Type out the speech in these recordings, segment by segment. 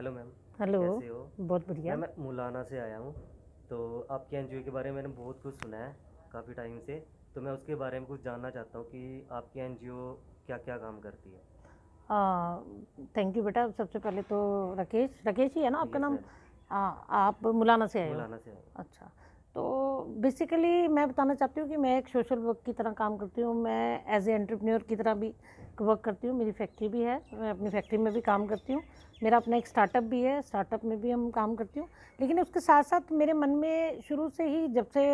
Hello ma'am, hello. कैसे हो? बहुत बढ़िया। मैं मुलाना से आया हूँ। तो आपके एनजीओ के बारे में मैंने बहुत कुछ सुना है काफ़ी टाइम से। तो मैं उसके बारे में कुछ जानना चाहता हूँ कि आपकी एनजीओ क्या क्या काम करती है। थैंक यू बेटा। सबसे पहले तो राकेश राकेश ही है ना आपका यस नाम? मैम। आप मुलाना से आए हो? मुलाना से आया हूँ। अच्छा। तो बेसिकली मैं बताना चाहती हूँ कि मैं एक सोशल वर्क की तरह काम करती हूँ। मैं एज ए एंटरप्रेन्योर की तरह भी वर्क करती हूँ। मेरी फैक्ट्री भी है, मैं अपनी फैक्ट्री में भी काम करती हूँ। मेरा अपना एक स्टार्टअप भी है, स्टार्टअप में भी हम काम करती हूँ। लेकिन उसके साथ साथ मेरे मन में शुरू से ही जब से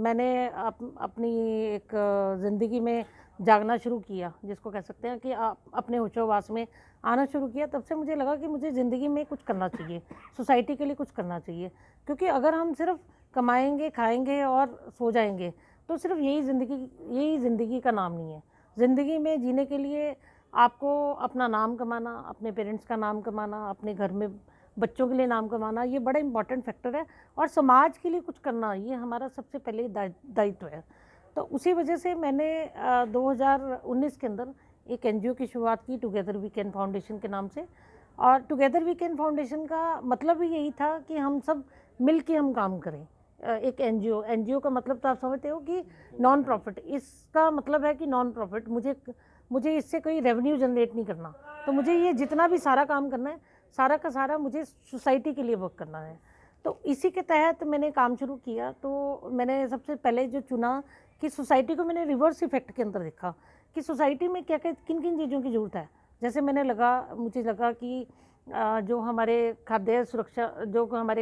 मैंने अपनी एक ज़िंदगी में जागना शुरू किया, जिसको कह सकते हैं कि अपने होशोवास में आना शुरू किया, तब से मुझे लगा कि मुझे ज़िंदगी में कुछ करना चाहिए, सोसाइटी के लिए कुछ करना चाहिए। क्योंकि अगर हम सिर्फ कमाएंगे, खाएंगे और सो जाएंगे तो सिर्फ यही ज़िंदगी का नाम नहीं है। ज़िंदगी में जीने के लिए आपको अपना नाम कमाना, अपने पेरेंट्स का नाम कमाना, अपने घर में बच्चों के लिए नाम कमाना, ये बड़ा इंपॉर्टेंट फैक्टर है। और समाज के लिए कुछ करना, ये हमारा सबसे पहले दायित्व है। तो उसी वजह से मैंने 2019 के अंदर एक एनजीओ की शुरुआत की, टुगेदर वी कैन फाउंडेशन के नाम से। और टुगेदर वी कैन फाउंडेशन का मतलब ही यही था कि हम सब मिल के हम काम करें। एक एनजीओ का मतलब तो आप समझते हो कि नॉन प्रॉफिट। इसका मतलब है कि नॉन प्रॉफिट, मुझे इससे कोई रेवेन्यू जनरेट नहीं करना। तो मुझे ये जितना भी सारा काम करना है, सारा का सारा मुझे सोसाइटी के लिए वर्क करना है। तो इसी के तहत मैंने काम शुरू किया। तो मैंने सबसे पहले जो चुना कि सोसाइटी को मैंने रिवर्स इफेक्ट के अंदर देखा कि सोसाइटी में क्या क्या किन किन चीज़ों की ज़रूरत है। जैसे मुझे लगा कि जो हमारे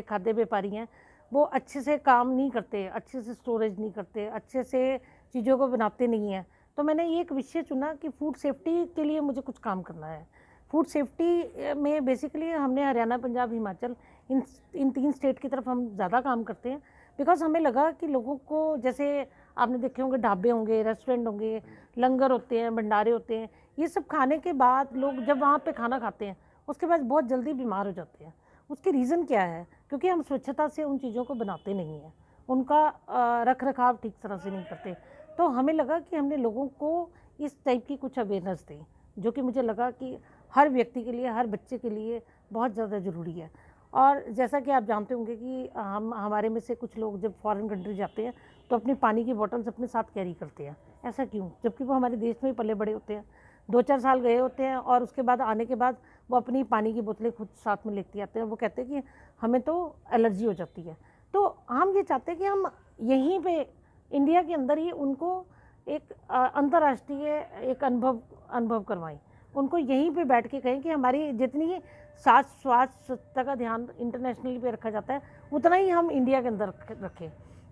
खाद्य व्यापारी हैं, वो अच्छे से काम नहीं करते, अच्छे से स्टोरेज नहीं करते, अच्छे से चीज़ों को बनाते नहीं हैं। तो मैंने ये एक विषय चुना कि फूड सेफ्टी के लिए मुझे कुछ काम करना है। फूड सेफ्टी में बेसिकली हमने हरियाणा, पंजाब, हिमाचल, इन 3 स्टेट की तरफ हम ज़्यादा काम करते हैं। बिकॉज़ हमें लगा कि लोगों को, जैसे आपने देखे होंगे ढाबे होंगे, रेस्टोरेंट होंगे, लंगर होते हैं, भंडारे होते हैं, ये सब खाने के बाद लोग जब वहाँ पे खाना खाते हैं, उसके बाद बहुत जल्दी बीमार हो जाते हैं। उसकी रीज़न क्या है? क्योंकि हम स्वच्छता से उन चीज़ों को बनाते नहीं हैं, उनका रख रखाव ठीक तरह से नहीं करते। तो हमें लगा कि हमने लोगों को इस टाइप की कुछ अवेयरनेस दी, जो कि मुझे लगा कि हर व्यक्ति के लिए, हर बच्चे के लिए बहुत ज़्यादा ज़रूरी है। और जैसा कि आप जानते होंगे कि हमारे में से कुछ लोग जब फॉरेन कंट्री जाते हैं तो अपनी पानी की बॉटल्स अपने साथ कैरी करते हैं। ऐसा क्यों? जबकि वो हमारे देश में ही पले बड़े होते हैं, 2-4 साल गए होते हैं और उसके बाद आने के बाद वो अपनी पानी की बोतलें खुद साथ में लेते आते हैं। वो कहते हैं कि हमें तो एलर्जी हो जाती है। तो हम ये चाहते हैं कि हम यहीं पे इंडिया के अंदर ही उनको एक अंतर्राष्ट्रीय एक अनुभव करवाएं। उनको यहीं पे बैठ के कहें कि हमारी जितनी स्वास्थ्य का ध्यान इंटरनेशनली पे रखा जाता है, उतना ही हम इंडिया के अंदर रखें।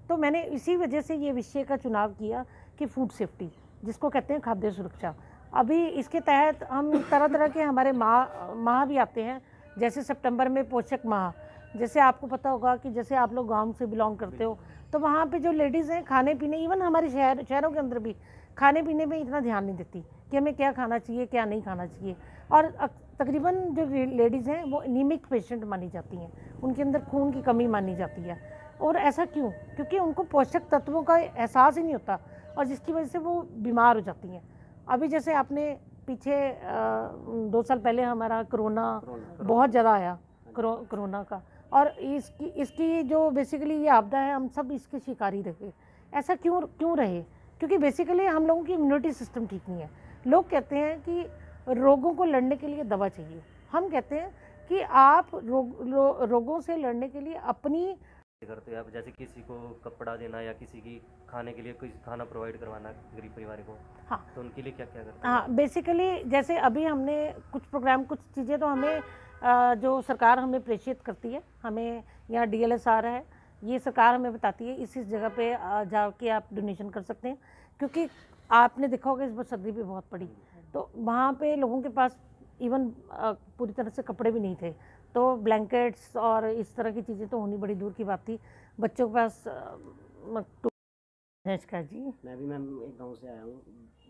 तो मैंने इसी वजह से ये विषय का चुनाव किया कि फूड सेफ्टी, जिसको कहते हैं खाद्य सुरक्षा। अभी इसके तहत हम तरह तरह के हमारे माह भी आते हैं। जैसे सितंबर में पोषक माह, जैसे आपको पता होगा कि जैसे आप लोग गांव से बिलोंग करते हो, तो वहाँ पे जो लेडीज़ हैं, खाने पीने, इवन हमारे शहरों के अंदर भी खाने पीने में इतना ध्यान नहीं देती कि हमें क्या खाना चाहिए, क्या नहीं खाना चाहिए। और तकरीबन जो लेडीज़ हैं वो एनीमिक पेशेंट मानी जाती हैं, उनके अंदर खून की कमी मानी जाती है। और ऐसा क्यों? क्योंकि उनको पोषक तत्वों का एहसास ही नहीं होता, और जिसकी वजह से वो बीमार हो जाती हैं। अभी जैसे आपने पीछे 2 साल पहले हमारा कोरोना बहुत ज़्यादा आया, कोरोना का। और इसकी जो बेसिकली ये आपदा है, हम सब इसके शिकारी रहे। ऐसा क्यों रहे? क्योंकि बेसिकली हम लोगों की इम्यूनिटी सिस्टम ठीक नहीं है। लोग कहते हैं कि रोगों को लड़ने के लिए दवा चाहिए। हम कहते हैं कि आप रोगों से लड़ने के लिए अपनी करते हो आप, जैसे किसी को कपड़ा देना या किसी की खाने के लिए कोई खाना प्रोवाइड करवाना गरीब परिवार को, हाँ तो उनके लिए क्या क्या करते हो हाँ, आप? बेसिकली जैसे अभी हमने कुछ प्रोग्राम, कुछ चीज़ें तो हमें जो सरकार हमें प्रेषित करती है, हमें यहाँ डीएलएसआर है, ये सरकार हमें बताती है इस जगह पे जाके आप डोनेशन कर सकते हैं। क्योंकि आपने देखा होगा इस बार सर्दी भी बहुत पड़ी, तो वहाँ पे लोगों के पास इवन पूरी तरह से कपड़े भी नहीं थे। तो ब्लैंकेट्स और इस तरह की चीज़ें तो होनी बड़ी दूर की बात थी। बच्चों के पास नमस्कार जी। मैं भी मैम एक गांव से आया हूँ,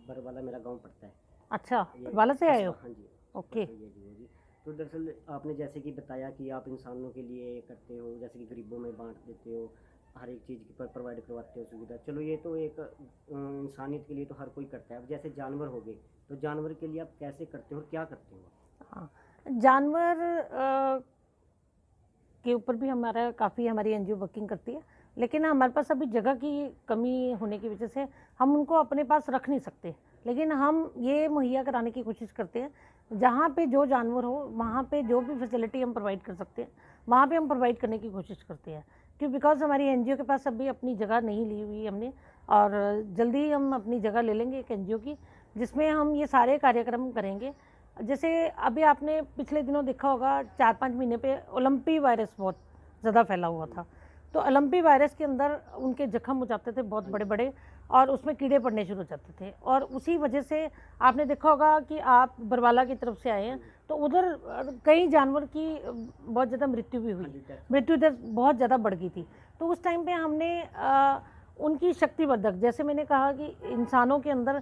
बरवाला मेरा गांव पड़ता है। अच्छा, ये वाला से आए हो? हाँ जी। ओके। तो ये जी। तो दरअसल आपने जैसे कि बताया कि आप इंसानों के लिए करते हो, जैसे कि गरीबों में बांट देते हो, हर एक चीज़ की पर प्रोवाइड करवाते हो सुविधा। चलो ये तो एक इंसानियत के लिए तो हर कोई करता है। अब जैसे जानवर हो गए, तो जानवर के लिए आप कैसे करते हो और क्या करते हो? हाँ, जानवर के ऊपर भी हमारी एनजीओ वर्किंग करती है, लेकिन हमारे पास अभी जगह की कमी होने की वजह से हम उनको अपने पास रख नहीं सकते। लेकिन हम ये मुहैया कराने की कोशिश करते हैं, जहाँ पे जो जानवर हो वहाँ पे जो भी फैसिलिटी हम प्रोवाइड कर सकते हैं वहाँ पे हम प्रोवाइड करने की कोशिश करते हैं, क्यों बिकॉज़ हमारी एनजीओ के पास अभी अपनी जगह नहीं ली हुई हमने, और जल्दी ही हम अपनी जगह ले लेंगे एक एनजीओ की, जिसमें हम ये सारे कार्यक्रम करेंगे। जैसे अभी आपने पिछले दिनों देखा होगा 4-5 महीने पे ओलंपी वायरस बहुत ज़्यादा फैला हुआ था। तो ओलंपी वायरस के अंदर उनके जख्म हो जाते थे बहुत बड़े बड़े, और उसमें कीड़े पड़ने शुरू हो जाते थे, और उसी वजह से आपने देखा होगा कि आप बरवाला की तरफ से आए हैं तो उधर कई जानवर की बहुत ज़्यादा मृत्यु भी हुई, मृत्यु दर बहुत ज़्यादा बढ़ गई थी। तो उस टाइम पे हमने उनकी शक्तिवर्धक, जैसे मैंने कहा कि इंसानों के अंदर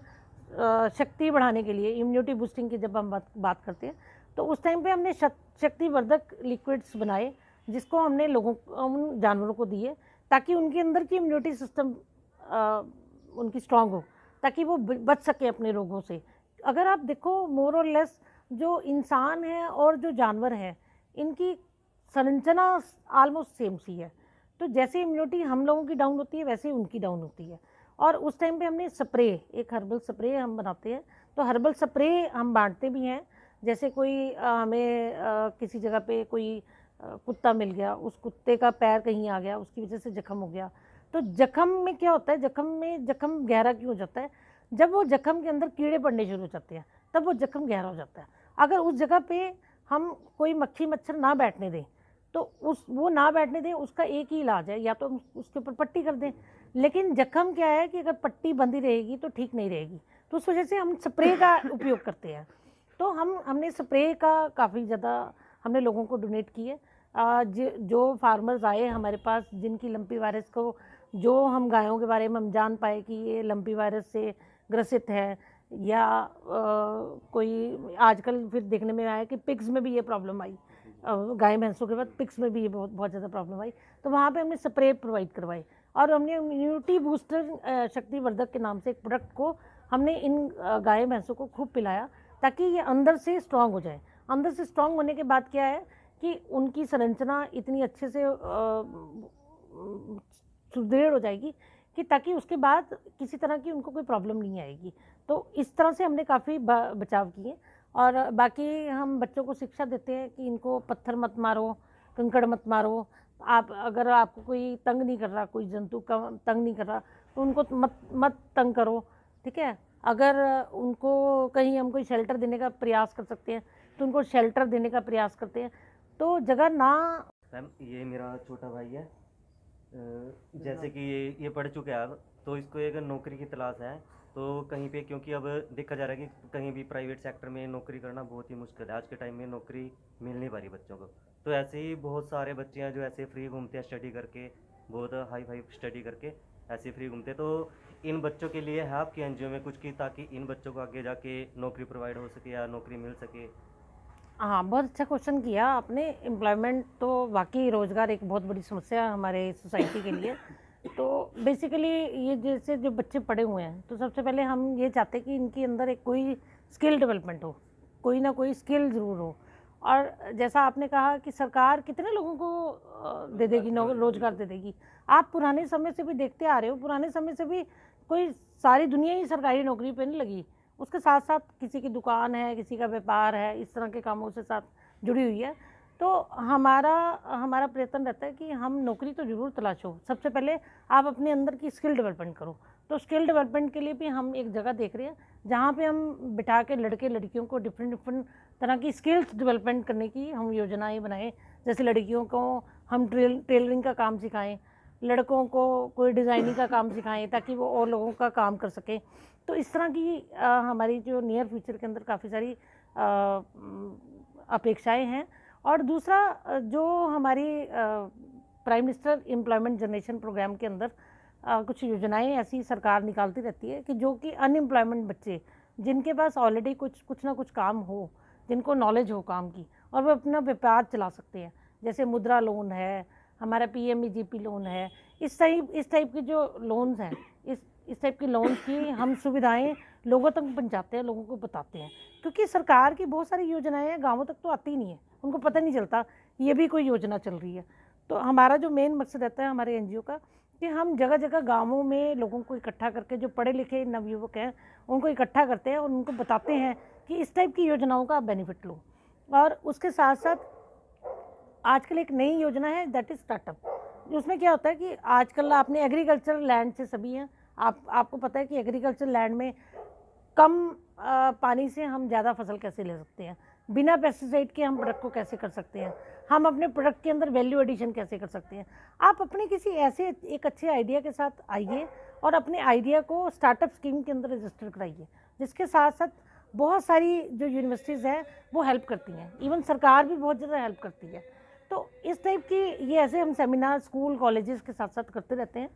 शक्ति बढ़ाने के लिए इम्यूनिटी बूस्टिंग की जब हम बात करते हैं, तो उस टाइम पे हमने शक्तिवर्धक लिक्विड्स बनाए, जिसको हमने उन जानवरों को दिए ताकि उनके अंदर की इम्यूनिटी सिस्टम उनकी स्ट्रांग हो, ताकि वो बच सके अपने रोगों से। अगर आप देखो मोर और लेस जो इंसान है और जो जानवर है, इनकी संरचना ऑलमोस्ट सेम सी है। तो जैसे इम्यूनिटी हम लोगों की डाउन होती है वैसे ही उनकी डाउन होती है। और उस टाइम पे हमने स्प्रे, एक हर्बल स्प्रे हम बनाते हैं, तो हर्बल स्प्रे हम बांटते भी हैं। जैसे कोई हमें किसी जगह पे कोई कुत्ता मिल गया, उस कुत्ते का पैर कहीं आ गया, उसकी वजह से जख्म हो गया, तो जख्म में क्या होता है, जख्म गहरा क्यों हो जाता है, जब वो जख्म के अंदर कीड़े पड़ने शुरू हो जाते हैं तब वो जख्म गहरा हो जाता है। अगर उस जगह पे हम कोई मक्खी मच्छर ना बैठने दें, तो वो ना बैठने दें, उसका एक ही इलाज है, या तो उसके ऊपर पट्टी कर दें। लेकिन जख्म क्या है कि अगर पट्टी बंधी रहेगी तो ठीक नहीं रहेगी, तो उस वजह से हम स्प्रे का उपयोग करते हैं। तो हमने स्प्रे का काफ़ी ज़्यादा हमने लोगों को डोनेट किए। जो फार्मर्स आए हमारे पास, जिनकी लंपी वायरस को, जो हम गायों के बारे में हम जान पाए कि ये लंपी वायरस से ग्रसित है, या कोई आजकल फिर देखने में आया कि पिग्स में भी ये प्रॉब्लम आई, गाय भैंसों के बाद पिग्स में भी ये बहुत ज़्यादा प्रॉब्लम आई, तो वहाँ पे हमने स्प्रे प्रोवाइड करवाई, और हमने इम्यूनिटी बूस्टर शक्तिवर्धक के नाम से एक प्रोडक्ट को हमने इन गाय भैंसों को खूब पिलाया, ताकि ये अंदर से स्ट्रांग हो जाए। अंदर से स्ट्रांग होने के बाद क्या है कि उनकी संरचना इतनी अच्छे से सुदृढ़ हो जाएगी कि ताकि उसके बाद किसी तरह की उनको कोई प्रॉब्लम नहीं आएगी। तो इस तरह से हमने काफ़ी बचाव किए। और बाकी हम बच्चों को शिक्षा देते हैं कि इनको पत्थर मत मारो, कंकड़ मत मारो। अगर आपको कोई तंग नहीं कर रहा, कोई जंतु का तंग नहीं कर रहा, तो उनको मत तंग करो, ठीक है। अगर उनको कहीं हम कोई शेल्टर देने का प्रयास कर सकते हैं तो उनको शेल्टर देने का प्रयास करते हैं। तो जगह ना। मैम, ये मेरा छोटा भाई है, जैसे कि ये पढ़ चुके हैं अब, तो इसको एक नौकरी की तलाश है, तो कहीं पे, क्योंकि अब देखा जा रहा है कि कहीं भी प्राइवेट सेक्टर में नौकरी करना बहुत ही मुश्किल है, आज के टाइम में नौकरी मिल नहीं पा रही बच्चों को। तो ऐसे ही बहुत सारे बच्चे हैं जो ऐसे फ्री घूमते हैं स्टडी करके, बहुत हाई फाई स्टडी करके ऐसे फ्री घूमते हैं। तो इन बच्चों के लिए है आपकी एनजीओ में कुछ की, ताकि इन बच्चों को आगे जाके नौकरी प्रोवाइड हो सके या नौकरी मिल सके? हाँ, बहुत अच्छा क्वेश्चन किया आपने। एम्प्लॉयमेंट तो वाकई रोज़गार एक बहुत बड़ी समस्या है हमारे सोसाइटी के लिए। तो बेसिकली ये जैसे जो बच्चे पढ़े हुए हैं, तो सबसे पहले हम ये चाहते हैं कि इनके अंदर एक कोई स्किल डेवलपमेंट हो, कोई ना कोई स्किल ज़रूर हो। और जैसा आपने कहा कि सरकार कितने लोगों को दे देगी, रोज़गार दे देगी। आप पुराने समय से भी देखते आ रहे हो, पुराने समय से भी कोई सारी दुनिया ही सरकारी नौकरी पे नहीं लगी, उसके साथ साथ किसी की दुकान है, किसी का व्यापार है, इस तरह के कामों से साथ जुड़ी हुई है। तो हमारा प्रयत्न रहता है कि हम नौकरी तो ज़रूर तलाशो, सबसे पहले आप अपने अंदर की स्किल डेवलपमेंट करो। तो स्किल डेवलपमेंट के लिए भी हम एक जगह देख रहे हैं जहाँ पे हम बिठा के लड़के लड़कियों को डिफरेंट तरह की स्किल्स डेवलपमेंट करने की हम योजनाएं बनाएं। जैसे लड़कियों को हम टेलरिंग का काम सिखाएं, लड़कों को कोई डिज़ाइनिंग का काम सिखाएं, ताकि वो और लोगों का काम कर सकें। तो इस तरह की हमारी जो नियर फ्यूचर के अंदर काफ़ी सारी अपेक्षाएं हैं। और दूसरा जो हमारी prime minister employment generation programme के अंदर कुछ योजनाएं ऐसी सरकार निकालती रहती है कि जो कि अनएम्प्लॉयमेंट बच्चे, जिनके पास ऑलरेडी कुछ ना कुछ काम हो, जिनको नॉलेज हो काम की, और वो अपना व्यापार चला सकते हैं। जैसे मुद्रा लोन है, हमारा PMEGP लोन है, इस टाइप की जो लोन्स हैं, इस टाइप की लोन की हम सुविधाएं लोगों तक पहुंचाते हैं, लोगों को बताते हैं, क्योंकि सरकार की बहुत सारी योजनाएं हैं गाँवों तक तो आती ही नहीं है, उनको पता नहीं चलता ये भी कोई योजना चल रही है। तो हमारा जो मेन मकसद रहता है हमारे एनजीओ का कि हम जगह जगह गाँवों में लोगों को इकट्ठा करके, जो पढ़े लिखे नवयुवक हैं उनको इकट्ठा करते हैं और उनको बताते हैं कि इस टाइप की योजनाओं का आप बेनिफिट लो। और उसके साथ साथ आजकल एक नई योजना है दैट इज़ स्टार्टअप। उसमें क्या होता है कि आजकल आपने एग्रीकल्चर लैंड से सभी हैं, आपको पता है कि एग्रीकल्चर लैंड में कम पानी से हम ज़्यादा फसल कैसे ले सकते हैं, बिना पेस्टिसाइड के हम प्रोडक्ट को कैसे कर सकते हैं, हम अपने प्रोडक्ट के अंदर वैल्यू एडिशन कैसे कर सकते हैं। आप अपने किसी ऐसे एक अच्छे आइडिया के साथ आइए और अपने आइडिया को स्टार्टअप स्कीम के अंदर रजिस्टर कराइए, जिसके साथ साथ बहुत सारी जो यूनिवर्सिटीज़ हैं वो हेल्प करती हैं, इवन सरकार भी बहुत ज़्यादा हेल्प करती है। तो इस टाइप की ये ऐसे हम सेमिनार स्कूल कॉलेजेस के साथ साथ करते रहते हैं।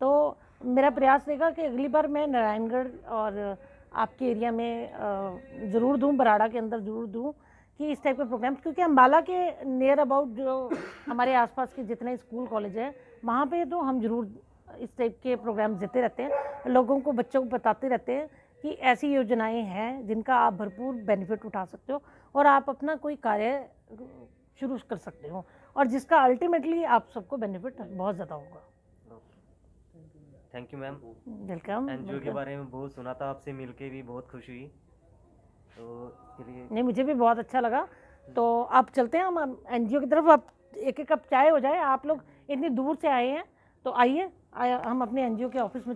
तो मेरा प्रयास रहेगा कि अगली बार मैं नारायणगढ़ और आपके एरिया में ज़रूर दूँ, बराड़ा के अंदर ज़रूर दूँ कि इस टाइप के प्रोग्राम्स, क्योंकि अम्बाला के नियर अबाउट जो हमारे आसपास के जितने स्कूल कॉलेज हैं वहाँ पे तो हम ज़रूर इस टाइप के प्रोग्राम्स देते रहते हैं, लोगों को, बच्चों को बताते रहते हैं कि ऐसी योजनाएं हैं जिनका आप भरपूर बेनिफिट उठा सकते हो और आप अपना कोई कार्य शुरू कर सकते हो और जिसका अल्टीमेटली आप सबको बेनिफिट बहुत ज़्यादा होगा। Thank you ma'am. Welcome. NGO के बारे में बहुत सुना था, आपसे मिलके भी बहुत खुशी हुई। तो चलिए, नहीं, मुझे भी बहुत अच्छा लगा। तो आप चलते हैं हम एनजीओ की तरफ। आप एक एक कप चाय हो जाए, आप लोग इतनी दूर से आए हैं तो आइए, हम अपने एनजीओ के ऑफिस में